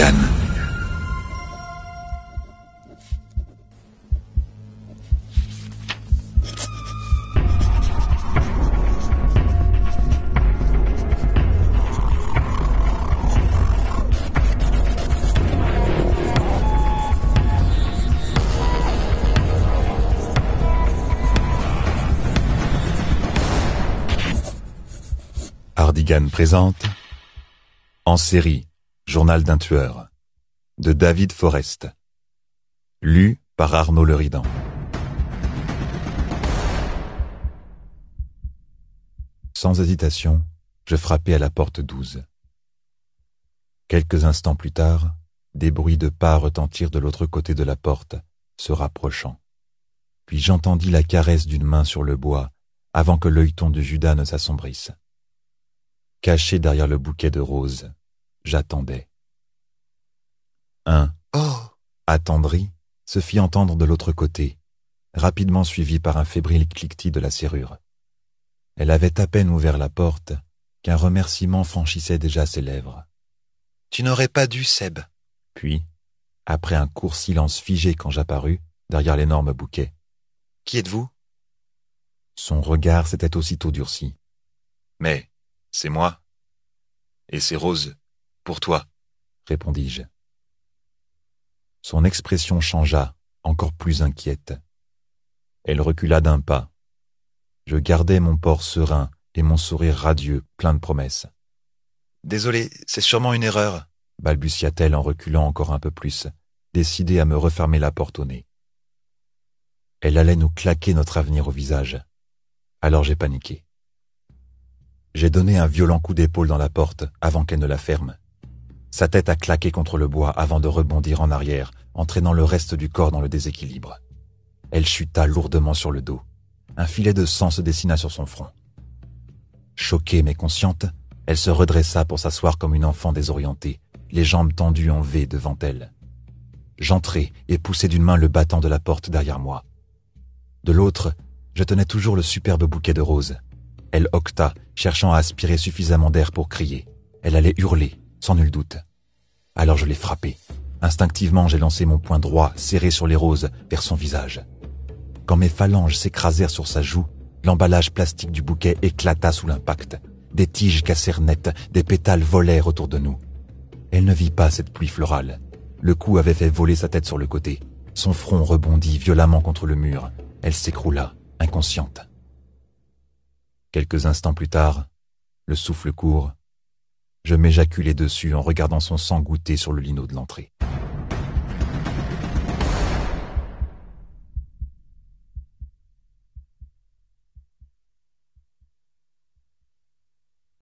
Hardigan. Hardigan présente En série, Journal d'un tueur de David Forrest, lu par Arnaud Leridan. Sans hésitation, je frappai à la porte 12. Quelques instants plus tard, des bruits de pas retentirent de l'autre côté de la porte, se rapprochant. Puis j'entendis la caresse d'une main sur le bois avant que l'œilleton de Judas ne s'assombrisse. Caché derrière le bouquet de roses, j'attendais. Un « Oh !» attendri se fit entendre de l'autre côté, rapidement suivi par un fébrile cliquetis de la serrure. Elle avait à peine ouvert la porte qu'un remerciement franchissait déjà ses lèvres. « Tu n'aurais pas dû, Seb. » Puis, après un court silence figé quand j'apparus, derrière l'énorme bouquet. « Qui êtes-vous » Son regard s'était aussitôt durci. « Mais... c'est moi. Et ces roses, pour toi, répondis-je. Son expression changea, encore plus inquiète. Elle recula d'un pas. Je gardai mon port serein et mon sourire radieux, plein de promesses. Désolé, c'est sûrement une erreur, balbutia-t-elle en reculant encore un peu plus, décidée à me refermer la porte au nez. Elle allait nous claquer notre avenir au visage. Alors j'ai paniqué. J'ai donné un violent coup d'épaule dans la porte avant qu'elle ne la ferme. Sa tête a claqué contre le bois avant de rebondir en arrière, entraînant le reste du corps dans le déséquilibre. Elle chuta lourdement sur le dos. Un filet de sang se dessina sur son front. Choquée mais consciente, elle se redressa pour s'asseoir comme une enfant désorientée, les jambes tendues en V devant elle. J'entrai et poussai d'une main le battant de la porte derrière moi. De l'autre, je tenais toujours le superbe bouquet de roses. Elle hoqueta, cherchant à aspirer suffisamment d'air pour crier. Elle allait hurler, sans nul doute. Alors je l'ai frappée. Instinctivement, j'ai lancé mon poing droit, serré sur les roses, vers son visage. Quand mes phalanges s'écrasèrent sur sa joue, l'emballage plastique du bouquet éclata sous l'impact. Des tiges cassèrent net, des pétales volèrent autour de nous. Elle ne vit pas cette pluie florale. Le coup avait fait voler sa tête sur le côté. Son front rebondit violemment contre le mur. Elle s'écroula, inconsciente. Quelques instants plus tard, le souffle court, je m'éjaculai dessus en regardant son sang goutter sur le linot de l'entrée.